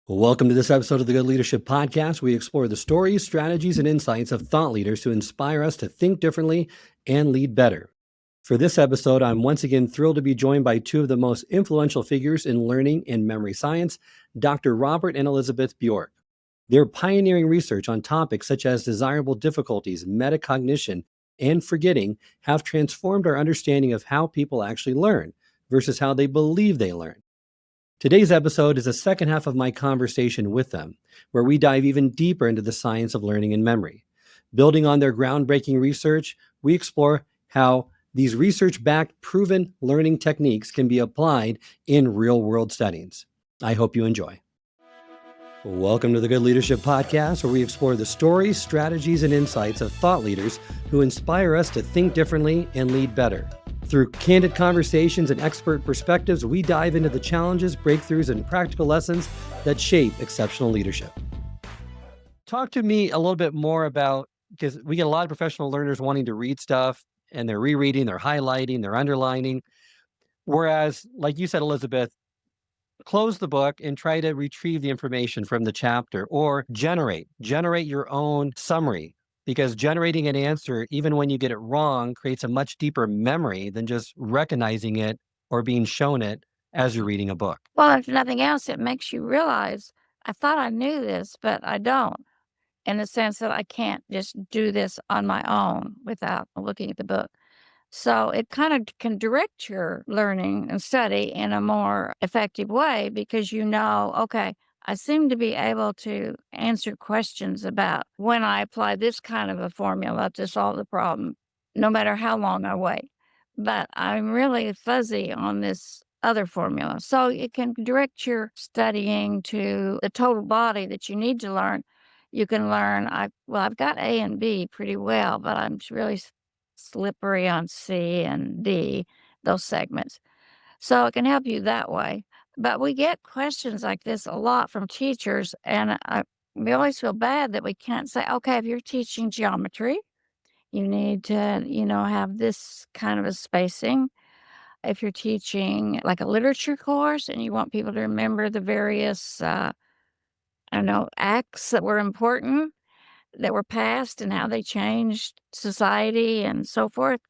Welcome to this episode of the Good Leadership Podcast. We explore the stories, strategies, and insights of thought leaders who inspire us to think differently and lead better. For this episode, I'm once again thrilled to be joined by two of the most influential figures in learning and memory science, Dr. Robert and Elizabeth Bjork. Their pioneering research on topics such as desirable difficulties, metacognition, and forgetting have transformed our understanding of how people actually learn versus how they believe they learn. Today's episode is the second half of my conversation with them, where we dive even deeper into the science of learning and memory. Building on their groundbreaking research, we explore how these research-backed, proven learning techniques can be applied in real-world settings. I hope you enjoy. Welcome to the Good Leadership Podcast, where we explore the stories, strategies, and insights of thought leaders who inspire us to think differently and lead better. Through candid conversations and expert perspectives, we dive into the challenges, breakthroughs, and practical lessons that shape exceptional leadership. Talk to me a little bit more about, because we get a lot of professional learners wanting to read stuff, and they're rereading, they're highlighting, they're underlining. Whereas, like you said, Elizabeth, close the book and try to retrieve the information from the chapter, or generate your own summary, because generating an answer, even when you get it wrong, creates a much deeper memory than just recognizing it or being shown it as you're reading a book. Well, if nothing else, it makes you realize, I thought I knew this, but I don't, in the sense that I can't just do this on my own without looking at the book. So it kind of can direct your learning and study in a more effective way because okay, I seem to be able to answer questions about when I apply this kind of a formula to solve the problem, no matter how long I wait. But I'm really fuzzy on this other formula. So it can direct your studying to the total body that you need to learn. You can learn, I've got A and B pretty well, but I'm really slippery on C and D, those segments. So it can help you that way. But we get questions like this a lot from teachers, and we always feel bad that we can't say, okay, if you're teaching geometry, you need to, have this kind of a spacing. If you're teaching like a literature course and you want people to remember the various, acts that were important, that were passed and how they changed society and so forth,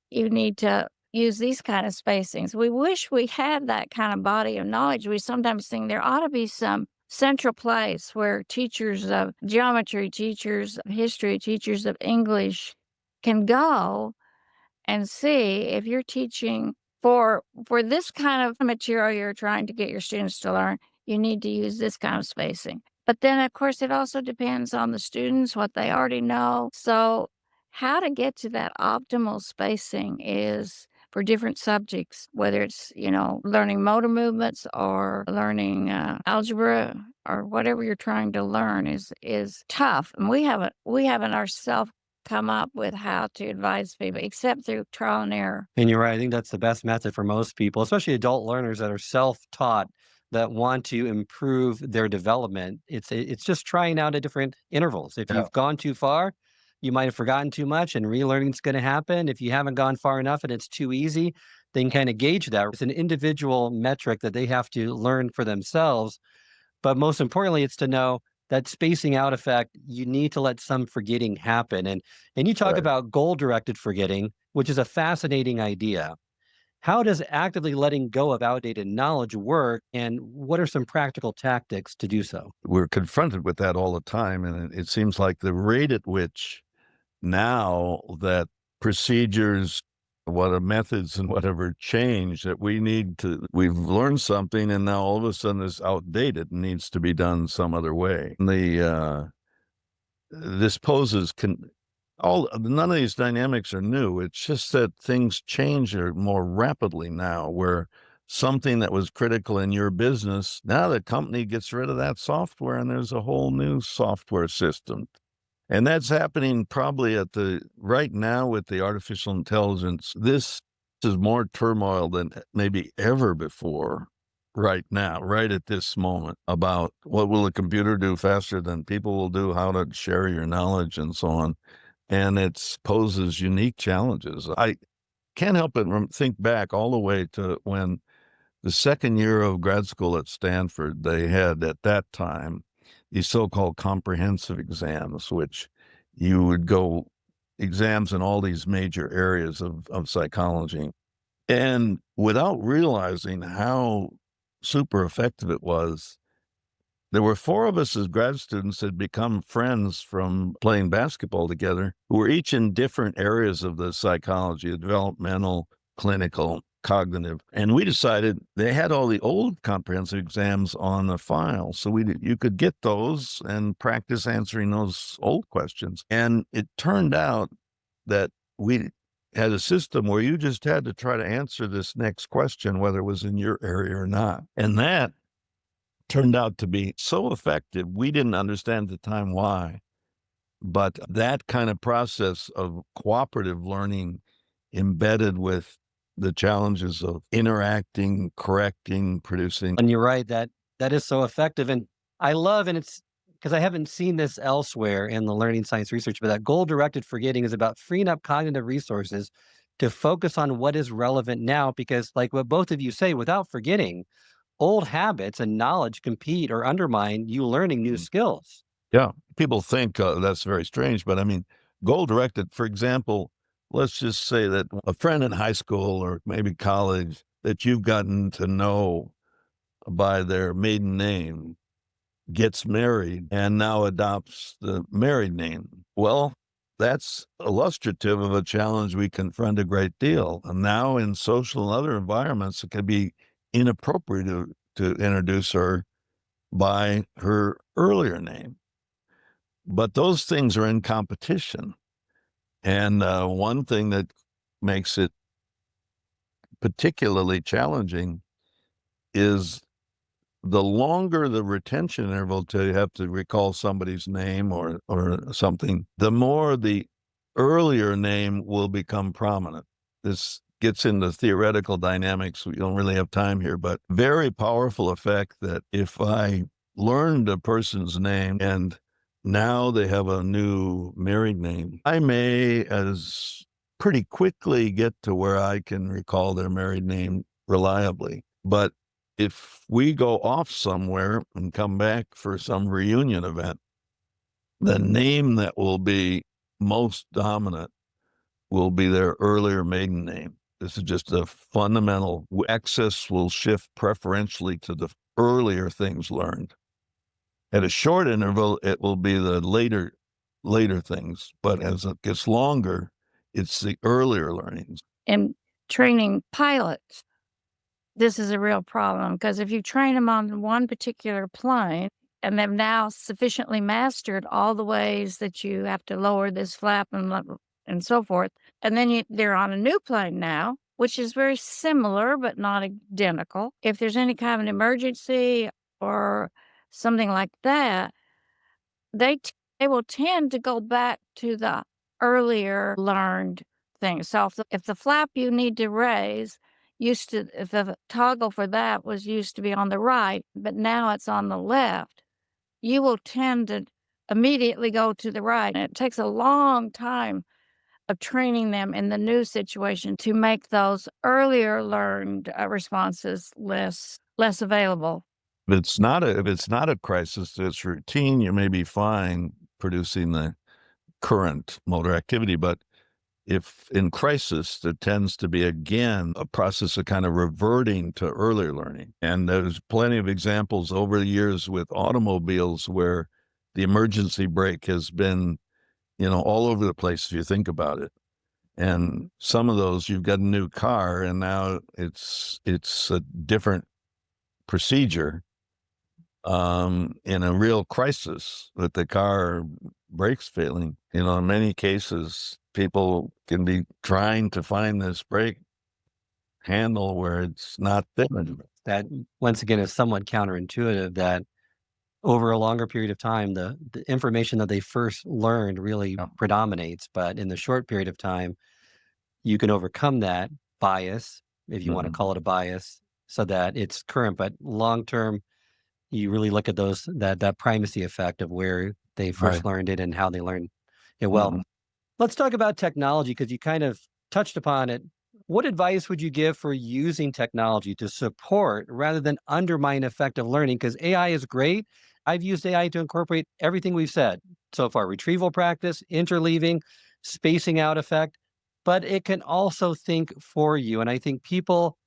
you need to use these kind of spacings. We wish we had that kind of body of knowledge. We sometimes think there ought to be some central place where teachers of geometry, teachers of history, teachers of English can go and see if you're teaching for this kind of material you're trying to get your students to learn, you need to use this kind of spacing. But then, of course, it also depends on the students, what they already know. So how to get to that optimal spacing is for different subjects, whether it's, learning motor movements or learning algebra or whatever you're trying to learn is tough. And we haven't ourselves come up with how to advise people except through trial and error. And you're right. I think that's the best method for most people, especially adult learners that are self-taught, that want to improve their development. It's just trying out at different intervals. If you've gone too far, you might have forgotten too much, and relearning is going to happen. If you haven't gone far enough and it's too easy, then kind of gauge that. It's an individual metric that they have to learn for themselves. But most importantly, it's to know that spacing out effect, you need to let some forgetting happen. And you talk Right. about goal-directed forgetting, which is a fascinating idea. How does actively letting go of outdated knowledge work, and what are some practical tactics to do so? We're confronted with that all the time, and it seems like the rate at which now that procedures, what are methods and whatever change, that we've learned something and now all of a sudden it's outdated and needs to be done some other way. This poses none of these dynamics are new. It's just that things change more rapidly now, where something that was critical in your business, now the company gets rid of that software and there's a whole new software system. And that's happening probably right now with the artificial intelligence. This is more turmoil than maybe ever before right now, right at this moment, about what will a computer do faster than people will do, how to share your knowledge and so on. And it poses unique challenges. I can't help but think back all the way to when the second year of grad school at Stanford, they had at that time these so-called comprehensive exams, which you would go exams in all these major areas of psychology. And without realizing how super effective it was, there were 4 of us as grad students that had become friends from playing basketball together, who were each in different areas of the psychology, the developmental, clinical, cognitive. And we decided they had all the old comprehensive exams on the file. So you could get those and practice answering those old questions. And it turned out that we had a system where you just had to try to answer this next question, whether it was in your area or not. And that turned out to be so effective. We didn't understand at the time why, but that kind of process of cooperative learning embedded with the challenges of interacting, correcting, producing. And you're right, that is so effective. And I love, and it's because I haven't seen this elsewhere in the learning science research, but that goal-directed forgetting is about freeing up cognitive resources to focus on what is relevant now. Because like what both of you say, without forgetting, old habits and knowledge compete or undermine you learning new skills. Yeah, people think that's very strange, but I mean, goal-directed, for example, let's just say that a friend in high school or maybe college that you've gotten to know by their maiden name gets married and now adopts the married name. Well, that's illustrative of a challenge we confront a great deal. And now in social and other environments, it can be inappropriate to introduce her by her earlier name. But those things are in competition. And one thing that makes it particularly challenging is the longer the retention interval till you have to recall somebody's name or something, the more the earlier name will become prominent. This gets into theoretical dynamics. We don't really have time here, but very powerful effect that if I learned a person's name and now they have a new married name, I may as pretty quickly get to where I can recall their married name reliably. But if we go off somewhere and come back for some reunion event, the name that will be most dominant will be their earlier maiden name. This is just a fundamental access will shift preferentially to the earlier things learned. At a short interval, it will be the later things, but as it gets longer, it's the earlier learnings. In training pilots, this is a real problem because if you train them on one particular plane and they've now sufficiently mastered all the ways that you have to lower this flap and so forth, and then they're on a new plane now, which is very similar but not identical. If there's any kind of an emergency or something like that, they will tend to go back to the earlier learned things. So if the flap you need to raise if the toggle for that used to be on the right, but now it's on the left, you will tend to immediately go to the right. And it takes a long time of training them in the new situation to make those earlier learned responses less available. If it's not a crisis, it's routine, you may be fine producing the current motor activity. But if in crisis, there tends to be, again, a process of kind of reverting to earlier learning. And there's plenty of examples over the years with automobiles where the emergency brake has been, all over the place if you think about it. And some of those, you've got a new car and now it's a different procedure in a real crisis with the car brakes failing. In many cases, people can be trying to find this brake handle where it's not fitting. That, once again, is somewhat counterintuitive that over a longer period of time, the information that they first learned really predominates. But in the short period of time, you can overcome that bias, if you want to call it a bias, so that it's current. But long term, you really look at that primacy effect of where they first learned it and how they learned it. Well, let's talk about technology because you kind of touched upon it What advice would you give for using technology to support rather than undermine effective learning? Because AI is great. I've used AI to incorporate everything we've said so far: retrieval practice, interleaving, spacing out effect, but it can also think for you. And I think people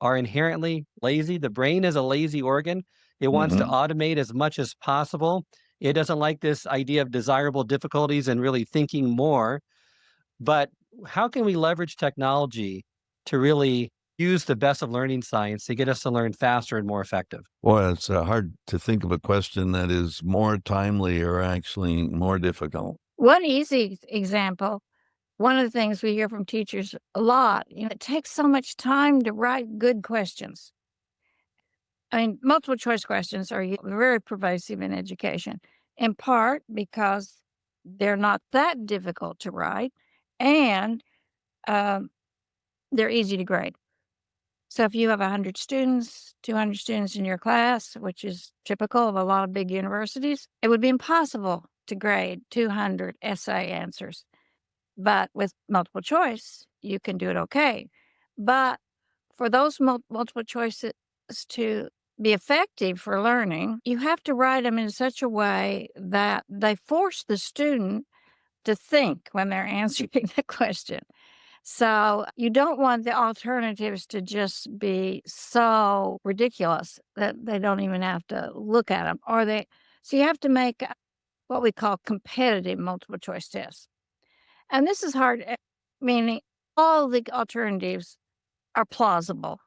are inherently lazy. The brain is a lazy organ. It wants to Hmm. automate as much as possible. It doesn't like this idea of desirable difficulties and really thinking more. But how can we leverage technology to really use the best of learning science to get us to learn faster and more effective? Boy, it's hard to think of a question that is more timely or actually more difficult. One easy example, one of the things we hear from teachers a lot, it takes so much time to write good questions. I mean, multiple choice questions are very pervasive in education, in part because they're not that difficult to write and um, they're easy to grade. So if you have 100 students, 200 students in your class, which is typical of a lot of big universities, it would be impossible to grade 200 essay answers. But with multiple choice, you can do it okay. But for those multiple choices to be effective for learning, you have to write them in such a way that they force the student to think when they're answering the question. So you don't want the alternatives to just be so ridiculous that they don't even have to look at them. So you have to make what we call competitive multiple choice tests. And this is hard, meaning all the alternatives are plausible.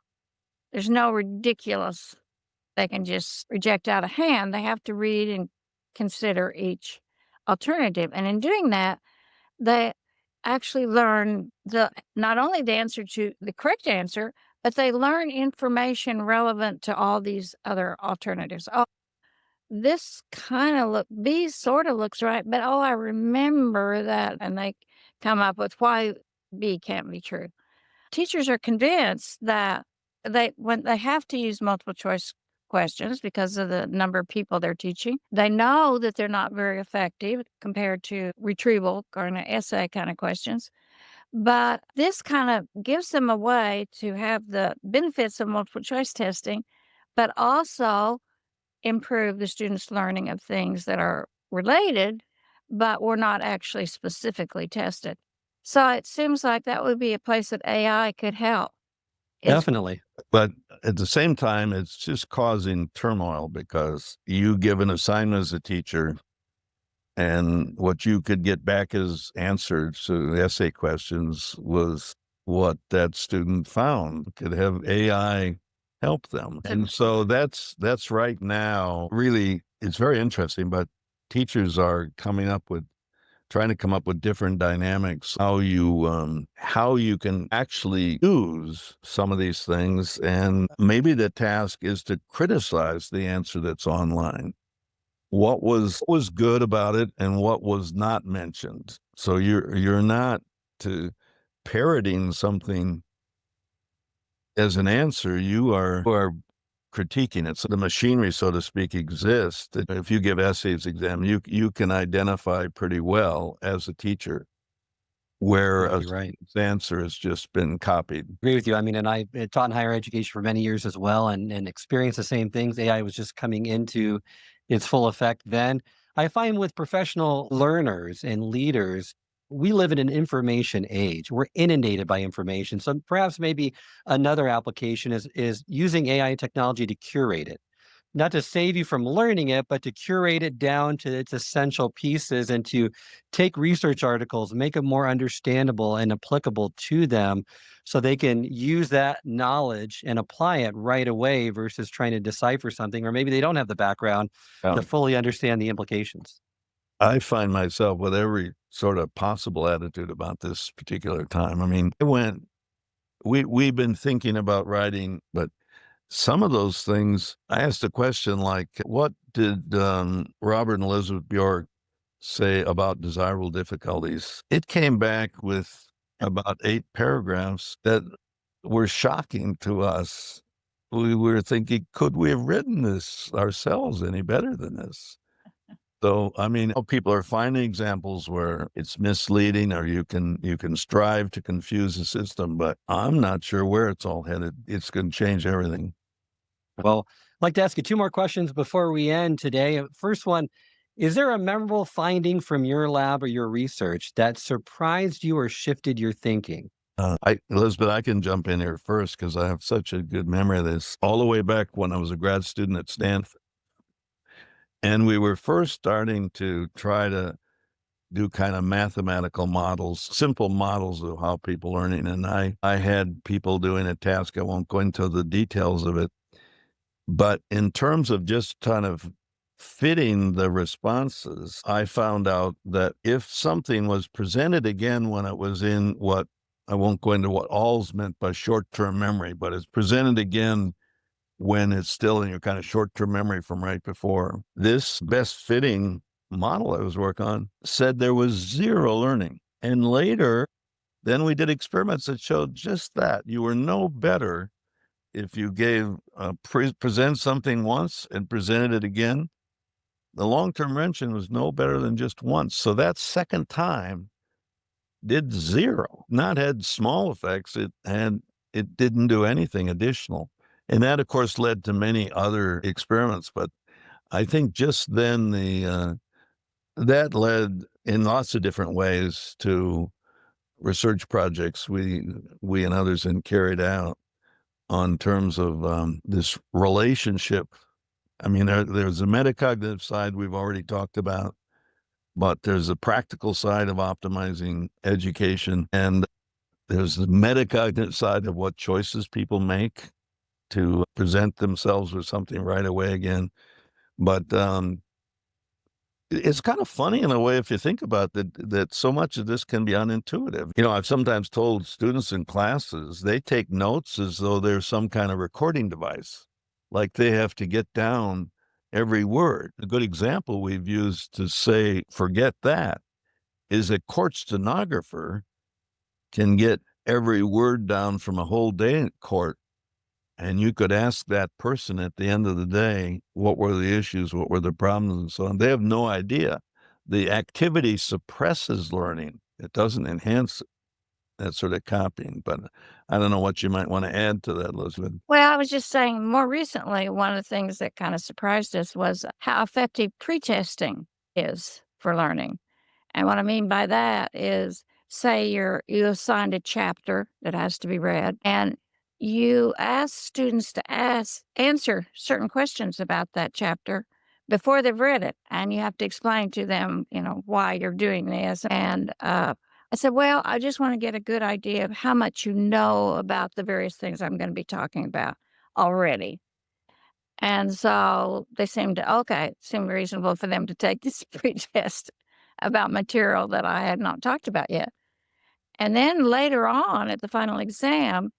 There's no ridiculous, they can just reject out of hand. They have to read and consider each alternative. And in doing that, they actually learn not only the answer to the correct answer, but they learn information relevant to all these other alternatives. Oh, this kind of B sort of looks right, but I remember that. And they come up with why B can't be true. Teachers are convinced that when they have to use multiple choice questions because of the number of people they're teaching, they know that they're not very effective compared to retrieval or an essay kind of questions. But this kind of gives them a way to have the benefits of multiple choice testing, but also improve the students' learning of things that are related, but were not actually specifically tested. So it seems like that would be a place that AI could help. Is Definitely. But at the same time, it's just causing turmoil because you give an assignment as a teacher, and what you could get back as answers to essay questions was what that student found. Could have AI help them. And so that's right now really, it's very interesting, but teachers are trying to come up with different dynamics, how you can actually use some of these things. And maybe the task is to criticize the answer that's online. What was good about it and what was not mentioned. So you're not to parroting something as an answer, you are critiquing it. So the machinery, so to speak, exists. If you give essays exam, you can identify pretty well as a teacher where a You're right. student's answer has just been copied. Agree with you. I mean, and I taught in higher education for many years as well, and experienced the same things. AI was just coming into its full effect then. I find with professional learners and leaders, we live in an information age. We're inundated by information. So perhaps maybe another application is using AI technology to curate it. Not to save you from learning it, but to curate it down to its essential pieces and to take research articles, make them more understandable and applicable to them so they can use that knowledge and apply it right away versus trying to decipher something, or maybe they don't have the background to fully understand the implications. I find myself with every sort of possible attitude about this particular time. I mean, we've been thinking about writing, but some of those things, I asked a question like, what did Robert and Elizabeth Bjork say about desirable difficulties? It came back with about 8 paragraphs that were shocking to us. We were thinking, could we have written this ourselves any better than this? So, I mean, people are finding examples where it's misleading or you can strive to confuse the system, but I'm not sure where it's all headed. It's going to change everything. Well, I'd like to ask you two more questions before we end today. First one, is there a memorable finding from your lab or your research that surprised you or shifted your thinking? Elizabeth, I can jump in here first because I have such a good memory of this. All the way back when I was a grad student at Stanford, and we were first starting to try to do kind of mathematical models, simple models of how people learning. And I had people doing a task. I won't go into the details of it, but in terms of just kind of fitting the responses, I found out that if something was presented again when it was in what I won't go into what all's meant by short-term memory, but it's presented again when it's still in your kind of short-term memory from right before. This best fitting model I was working on said there was zero learning. And later, then we did experiments that showed just that. You were no better if you gave present something once and presented it again. The long-term retention was no better than just once. So that second time did zero, not had small effects. It didn't do anything additional. And that, of course, led to many other experiments. But I think just then that led in lots of different ways to research projects we and others had carried out on terms of this relationship. I mean, there's a metacognitive side we've already talked about, but there's a practical side of optimizing education, and there's the metacognitive side of what choices people make to present themselves with something right away again. But it's kind of funny in a way if you think about that so much of this can be unintuitive. You know, I've sometimes told students in classes, they take notes as though there's some kind of recording device, like they have to get down every word. A good example we've used to say, forget that, is a court stenographer can get every word down from a whole day in court. And you could ask that person at the end of the day, what were the issues? What were the problems? And so on. They have no idea. The activity suppresses learning. It doesn't enhance that sort of copying. But I don't know what you might want to add to that, Elizabeth. Well, I was just saying more recently, one of the things that kind of surprised us was how effective pretesting is for learning. And what I mean by that is, say you assigned a chapter that has to be read, and you ask students to answer certain questions about that chapter before they've read it, and you have to explain to them, why you're doing this. And I said, well, I just want to get a good idea of how much you know about the various things I'm going to be talking about already. And so they seemed reasonable for them to take this pretest about material that I had not talked about yet. And then later on at the final exam,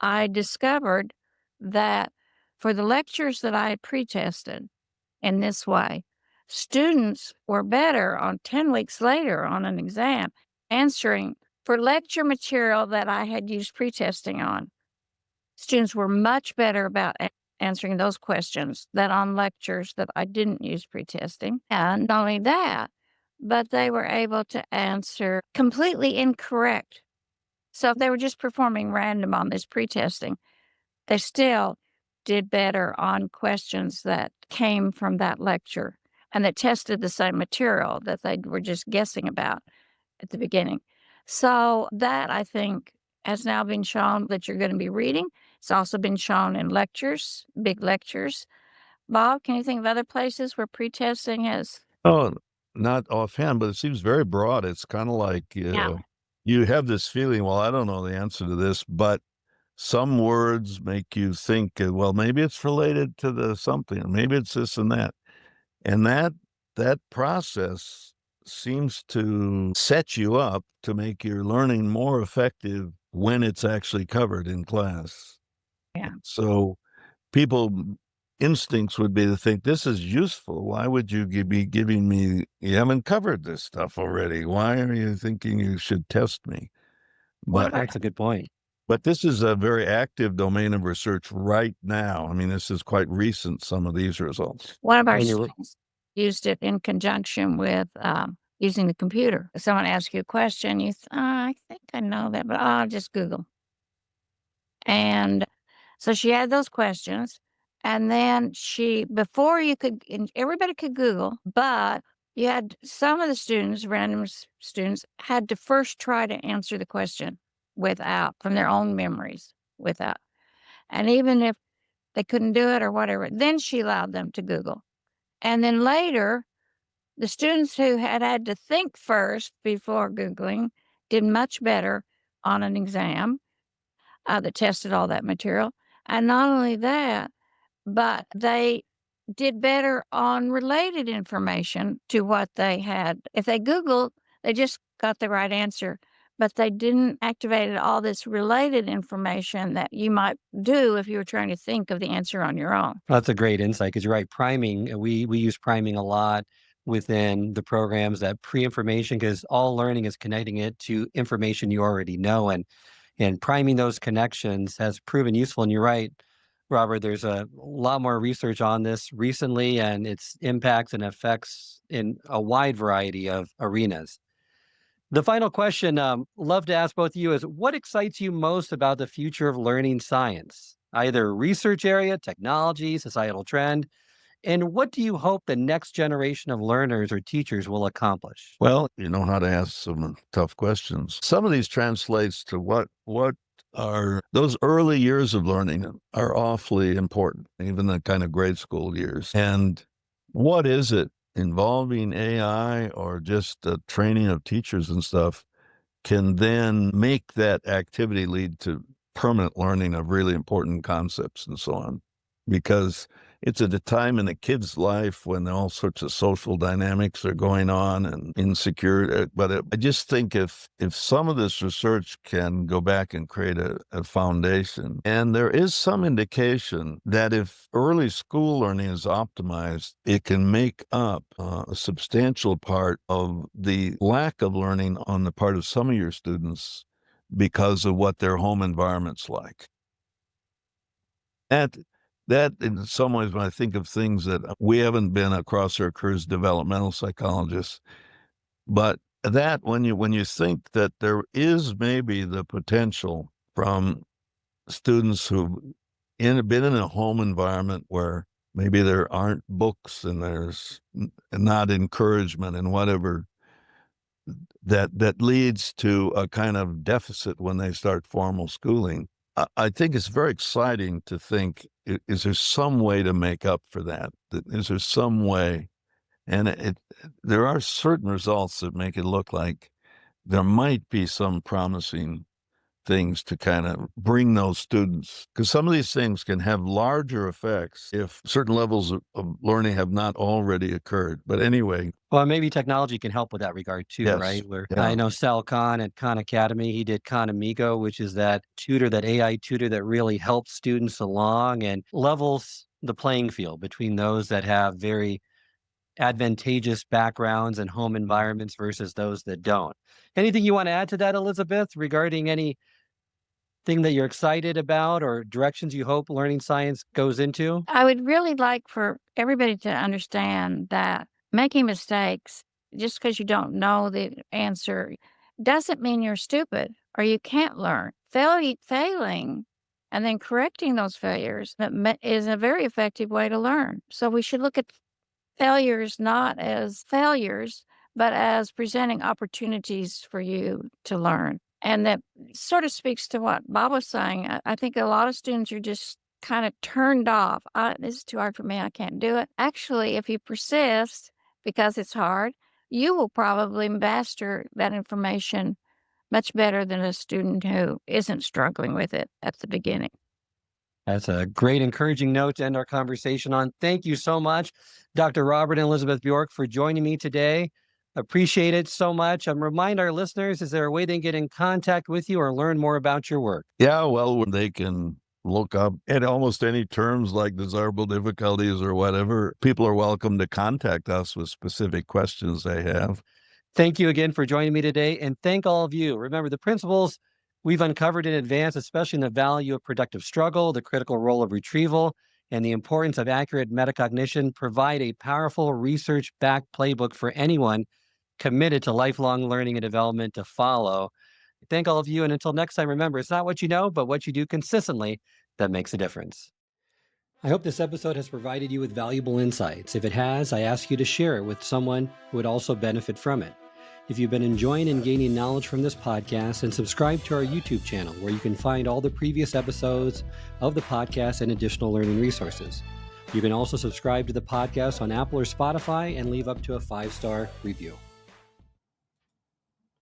I discovered that for the lectures that I had pretested in this way, students were better on 10 weeks later on an exam answering for lecture material that I had used pretesting on. Students were much better about answering those questions than on lectures that I didn't use pretesting. And not only that, but they were able to answer completely incorrect. So if they were just performing random on this pretesting, they still did better on questions that came from that lecture and that tested the same material that they were just guessing about at the beginning. So that, I think, has now been shown that you're going to be reading. It's also been shown in lectures, big lectures. Bob, can you think of other places where pretesting has? Oh, not offhand, but it seems very broad. It's kind of like you have this feeling, well, I don't know the answer to this, but some words make you think, well, maybe it's related to the something, maybe it's this and that. And that process seems to set you up to make your learning more effective when it's actually covered in class. Yeah. So people instincts would be to think this is useful. Why would you be giving me, you haven't covered this stuff already. Why are you thinking you should test me? But That's a good point. But this is a very active domain of research right now. I mean, this is quite recent, some of these results. One of our And you're students used it in conjunction with using the computer. If someone asks you a question, I think I know that, but I'll just Google. And so she had those questions. And then before you could, and everybody could Google, but you had some of the students, students, had to first try to answer the question from their own memories, without. And even if they couldn't do it or whatever, then she allowed them to Google. And then later, the students who had to think first before Googling did much better on an exam that tested all that material. And not only that, but they did better on related information to what they had. If they Googled, they just got the right answer, but they didn't activate all this related information that you might do if you were trying to think of the answer on your own. That's a great insight because you're right. Priming, we use priming a lot within the programs, that pre-information, because all learning is connecting it to information you already know. And priming those connections has proven useful. And you're right, Robert, there's a lot more research on this recently and its impacts and effects in a wide variety of arenas. The final question, love to ask both of you, is what excites you most about the future of learning science? Either research area, technology, societal trend, and what do you hope the next generation of learners or teachers will accomplish? Well, you know how to ask some tough questions. Some of these translates to what are those early years of learning are awfully important, even the kind of grade school years. And what is it involving AI or just the training of teachers and stuff can then make that activity lead to permanent learning of really important concepts and so on. Because it's at a time in a kid's life when all sorts of social dynamics are going on and insecure. But I just think if some of this research can go back and create a foundation, and there is some indication that if early school learning is optimized, it can make up a substantial part of the lack of learning on the part of some of your students because of what their home environment's like. That in some ways, when I think of things that we haven't been across our careers developmental psychologists, but that when you think that there is maybe the potential from students who've been in a home environment where maybe there aren't books and there's not encouragement and whatever, that leads to a kind of deficit when they start formal schooling. I think it's very exciting to think, is there some way to make up for that? Is there some way? And there are certain results that make it look like there might be some promising things to kind of bring those students, because some of these things can have larger effects if certain levels of learning have not already occurred. But anyway. Well, maybe technology can help with that regard too, Yes. right? Where Yeah. I know Sal Khan at Khan Academy, he did Khan Amigo, which is that AI tutor that really helps students along and levels the playing field between those that have very advantageous backgrounds and home environments versus those that don't. Anything you want to add to that, Elizabeth, regarding anything that you're excited about or directions you hope learning science goes into? I would really like for everybody to understand that making mistakes, just because you don't know the answer, doesn't mean you're stupid or you can't learn. Failing and then correcting those failures is a very effective way to learn. So we should look at failures not as failures, but as presenting opportunities for you to learn. And that sort of speaks to what Bob was saying. I think a lot of students are just kind of turned off. This is too hard for me. I can't do it. Actually, if you persist because it's hard, you will probably master that information much better than a student who isn't struggling with it at the beginning. That's a great encouraging note to end our conversation on. Thank you so much, Dr. Robert and Elizabeth Bjork, for joining me today. Appreciate it so much. Remind our listeners, is there a way they can get in contact with you or learn more about your work? Yeah, well, they can look up at almost any terms like desirable difficulties or whatever. People are welcome to contact us with specific questions they have. Thank you again for joining me today, and thank all of you. Remember, the principles we've uncovered in advance, especially in the value of productive struggle, the critical role of retrieval, and the importance of accurate metacognition provide a powerful research-backed playbook for anyone committed to lifelong learning and development to follow. Thank all of you. And until next time, remember, it's not what you know, but what you do consistently that makes a difference. I hope this episode has provided you with valuable insights. If it has, I ask you to share it with someone who would also benefit from it. If you've been enjoying and gaining knowledge from this podcast, then subscribe to our YouTube channel where you can find all the previous episodes of the podcast and additional learning resources. You can also subscribe to the podcast on Apple or Spotify and leave up to a 5-star review.